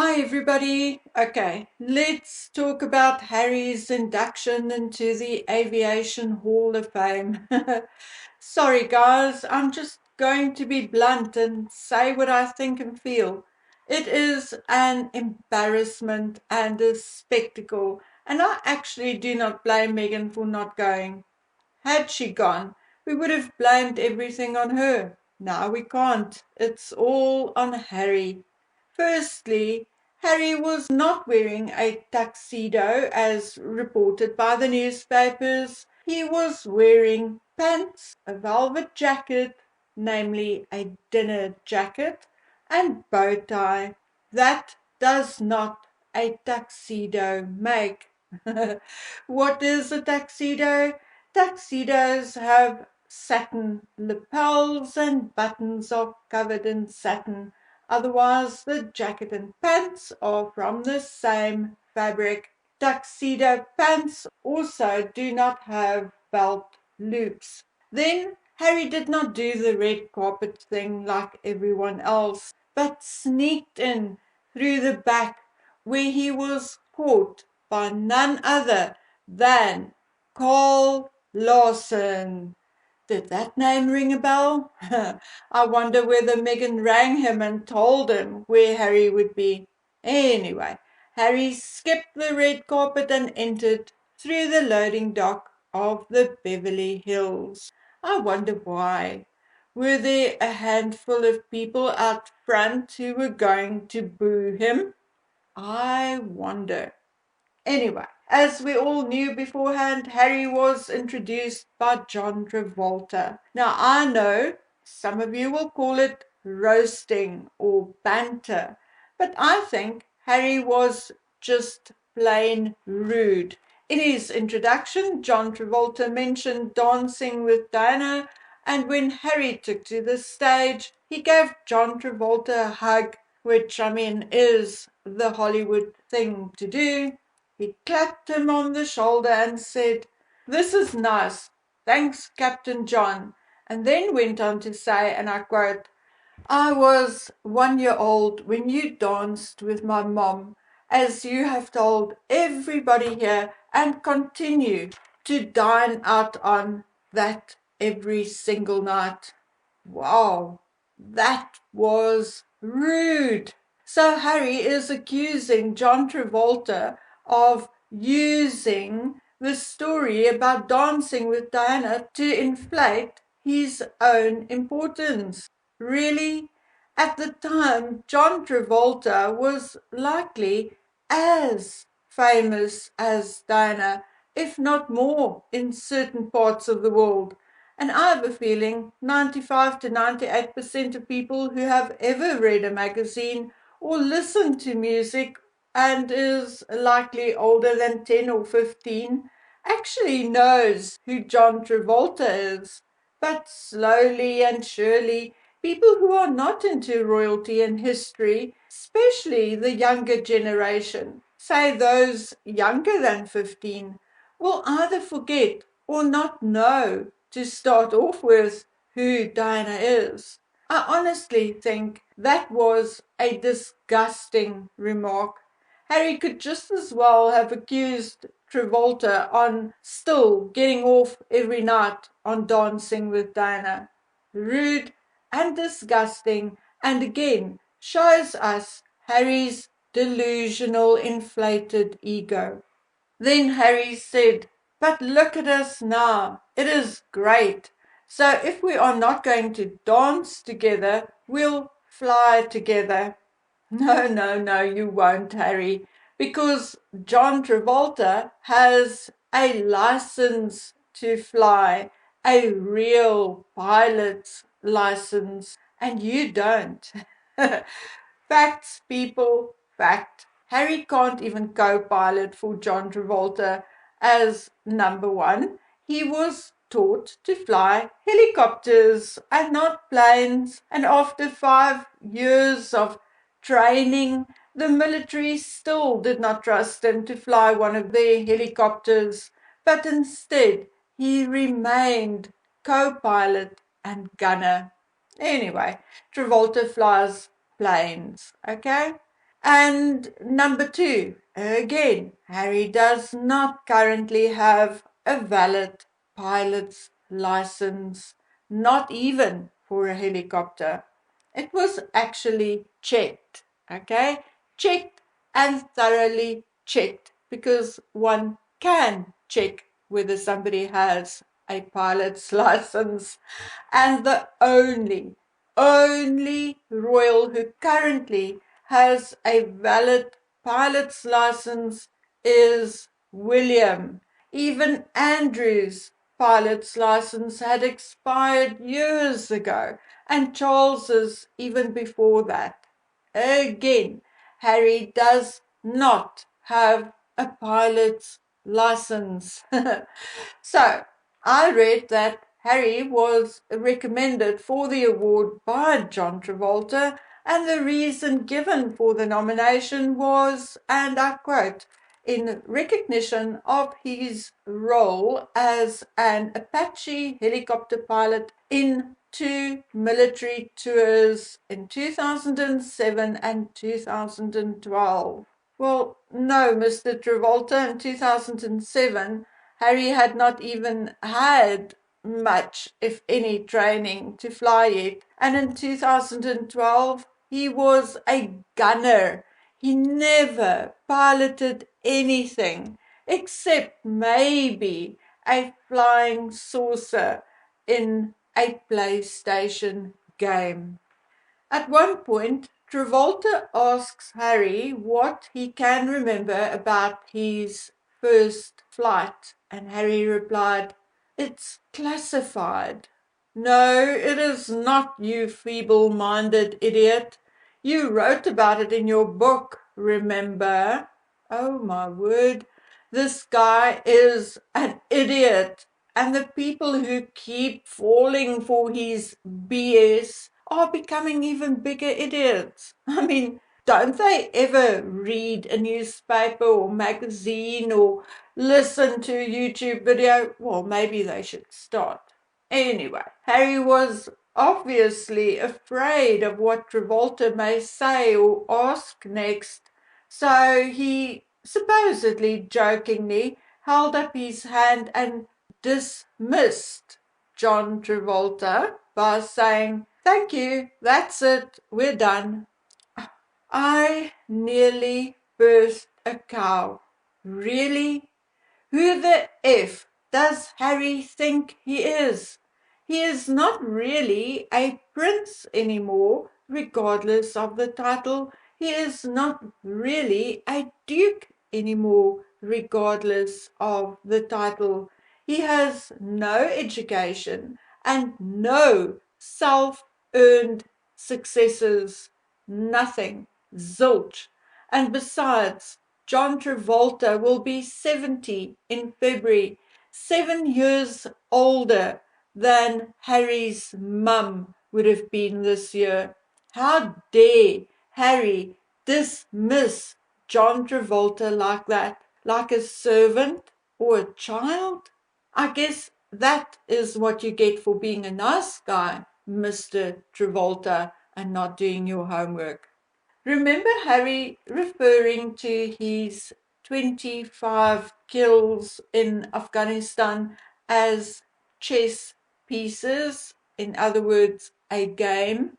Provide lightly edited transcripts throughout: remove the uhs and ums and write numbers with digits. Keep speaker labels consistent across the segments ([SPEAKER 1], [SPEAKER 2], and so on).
[SPEAKER 1] Hi, everybody. Okay, let's talk about Harry's induction into the Aviation Hall of Fame. Sorry, guys, I'm just going to be blunt and say what I think and feel. It is an embarrassment and a spectacle, and I actually do not blame Megan for not going. Had she gone, we would have blamed everything on her. Now we can't. It's all on Harry. Firstly, Harry was not wearing a tuxedo as reported by the newspapers. He was wearing pants, a velvet jacket, namely a dinner jacket, and bow tie. That does not a tuxedo make. What is a tuxedo? Tuxedos have satin lapels and buttons are covered in satin. Otherwise, the jacket and pants are from the same fabric. Tuxedo pants also do not have belt loops. Then Harry did not do the red carpet thing like everyone else, but sneaked in through the back where he was caught by none other than Carl Lawson. Did that name ring a bell? I wonder whether Megan rang him and told him where Harry would be. Anyway, Harry skipped the red carpet and entered through the loading dock of the Beverly Hills. I wonder why. Were there a handful of people out front who were going to boo him? I wonder. Anyway, as we all knew beforehand, Harry was introduced by John Travolta. Now, I know some of you will call it roasting or banter, but I think Harry was just plain rude. In his introduction, John Travolta mentioned Dancing with Diana, and when Harry took to the stage, he gave John Travolta a hug, which, I mean, is the Hollywood thing to do. He clapped him on the shoulder and said, "This is nice. Thanks, Captain John." And then went on to say, and I quote, "I was 1 year old when you danced with my mom, as you have told everybody here and continue to dine out on that every single night." Wow, that was rude. So Harry is accusing John Travolta of using the story about Dancing with Diana to inflate his own importance. Really? At the time, John Travolta was likely as famous as Diana, if not more, in certain parts of the world. And I have a feeling 95 to 98% of people who have ever read a magazine or listened to music and is likely older than 10 or 15 actually knows who John Travolta is. But slowly and surely, people who are not into royalty and history, especially the younger generation, say those younger than 15, will either forget or not know to start off with who Diana is. I honestly think that was a disgusting remark. Harry could just as well have accused Travolta on still getting off every night on Dancing with Diana. Rude and disgusting, and again shows us Harry's delusional, inflated ego. Then Harry said, "But look at us now. It is great. So if we are not going to dance together, we'll fly together." No, no, no, you won't, Harry, because John Travolta has a license to fly, a real pilot's license, and you don't. Facts, people, fact. Harry can't even co-pilot for John Travolta as number one. He was taught to fly helicopters and not planes, and after 5 years of training, the military still did not trust him to fly one of their helicopters, but instead he remained co-pilot and gunner. Anyway, Travolta flies planes, okay? And number two, again, Harry does not currently have a valid pilot's license, not even for a helicopter. It was actually checked, okay? Checked and thoroughly checked because one can check whether somebody has a pilot's license. And the only royal who currently has a valid pilot's license is William. Even Andrew's pilot's license had expired years ago, and Charles's even before that. Again, Harry does not have a pilot's license. So, I read that Harry was recommended for the award by John Travolta, and the reason given for the nomination was, and I quote, in recognition of his role as an Apache helicopter pilot in two military tours in 2007 and 2012. Well, no, Mr. Travolta, in 2007, Harry had not even had much, if any, training to fly yet. And in 2012, he was a gunner. He never piloted anything except maybe a flying saucer in a PlayStation game. At one point, Travolta asks Harry what he can remember about his first flight, and Harry replied, "It's classified." "No, it is not, you feeble-minded idiot. You wrote about it in your book, remember?" Oh my word, this guy is an idiot. And the people who keep falling for his BS are becoming even bigger idiots. I mean, don't they ever read a newspaper or magazine or listen to a YouTube video? Well, maybe they should start. Anyway, Harry was obviously afraid of what Travolta may say or ask next, so he supposedly jokingly held up his hand and dismissed John Travolta by saying, "Thank you, that's it, we're done." I nearly burst a cow. Really? Who the F does Harry think he is? He is not really a prince anymore, regardless of the title. He is not really a duke anymore, regardless of the title. He has no education and no self earned successes. Nothing. Zilch. And besides, John Travolta will be 70 in February, 7 years older than Harry's mum would have been this year. How dare Harry dismiss John Travolta like that, like a servant or a child? I guess that is what you get for being a nice guy, Mr. Travolta, and not doing your homework. Remember Harry referring to his 25 kills in Afghanistan as chess pieces, in other words, a game?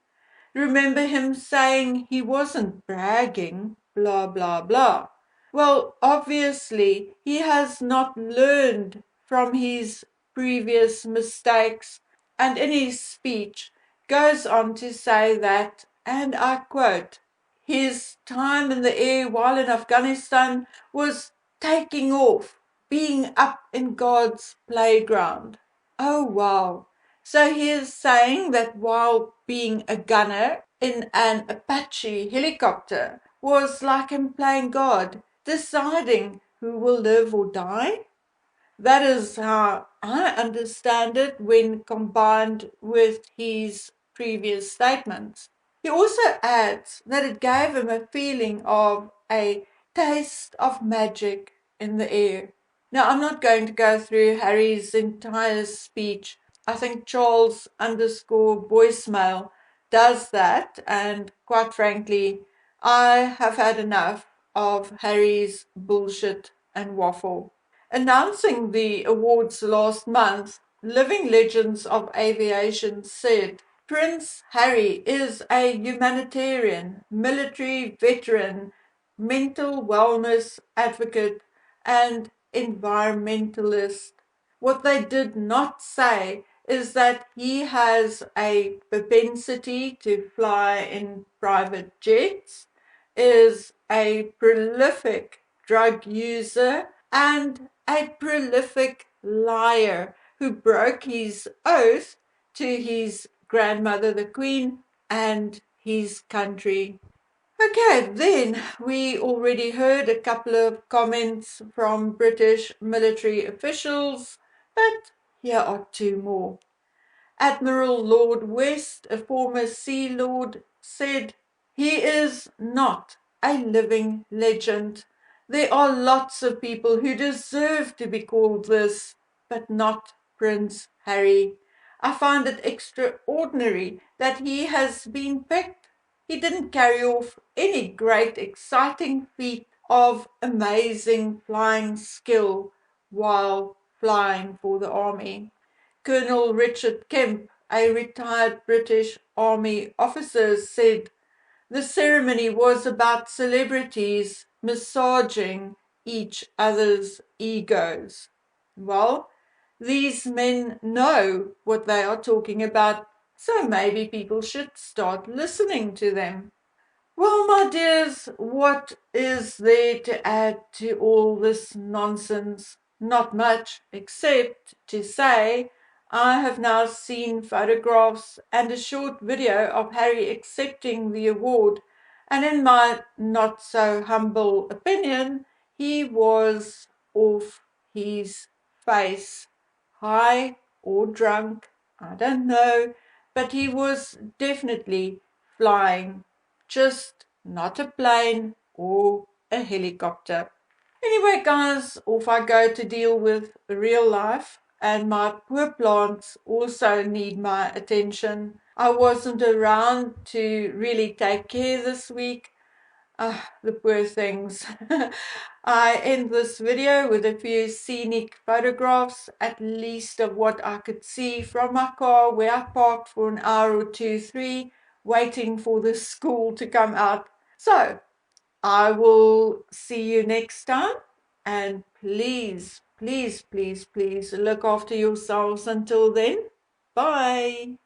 [SPEAKER 1] Remember him saying he wasn't bragging, blah, blah, blah. Well, obviously, he has not learned from his previous mistakes, and in his speech goes on to say that, and I quote, his time in the air while in Afghanistan was taking off, being up in God's playground. Oh, wow. So he is saying that while being a gunner in an Apache helicopter was like him playing God, deciding who will live or die. That is how I understand it when combined with his previous statements. He also adds that it gave him a feeling of a taste of magic in the air. Now, I'm not going to go through Harry's entire speech. I think Charles underscore voicemail does that, and quite frankly, I have had enough of Harry's bullshit and waffle. Announcing the awards last month, Living Legends of Aviation said Prince Harry is a humanitarian, military veteran, mental wellness advocate, and environmentalist. What they did not say is that he has a propensity to fly in private jets, is a prolific drug user, and a prolific liar who broke his oath to his grandmother, the Queen, and his country. Okay, then we already heard a couple of comments from British military officials, but here are two more. Admiral Lord West, a former Sea Lord, said, "He is not a living legend. There are lots of people who deserve to be called this, but not Prince Harry. I find it extraordinary that he has been picked. He didn't carry off any great exciting feat of amazing flying skill while flying for the army." Colonel Richard Kemp, a retired British Army officer, said the ceremony was about celebrities massaging each other's egos. Well, these men know what they are talking about, so maybe people should start listening to them. Well, my dears, what is there to add to all this nonsense? Not much, except to say I have now seen photographs and a short video of Harry accepting the award, and in my not so humble opinion, he was off his face, high or drunk, I don't know, but he was definitely flying, just not a plane or a helicopter. Anyway, guys, off I go to deal with real life, and my poor plants also need my attention. I wasn't around to really take care this week. Ah, the poor things. I end this video with a few scenic photographs, at least of what I could see from my car where I parked for an hour or two, three, waiting for the school to come out. So, I will see you next time, and please, please, please, please look after yourselves until then. Bye.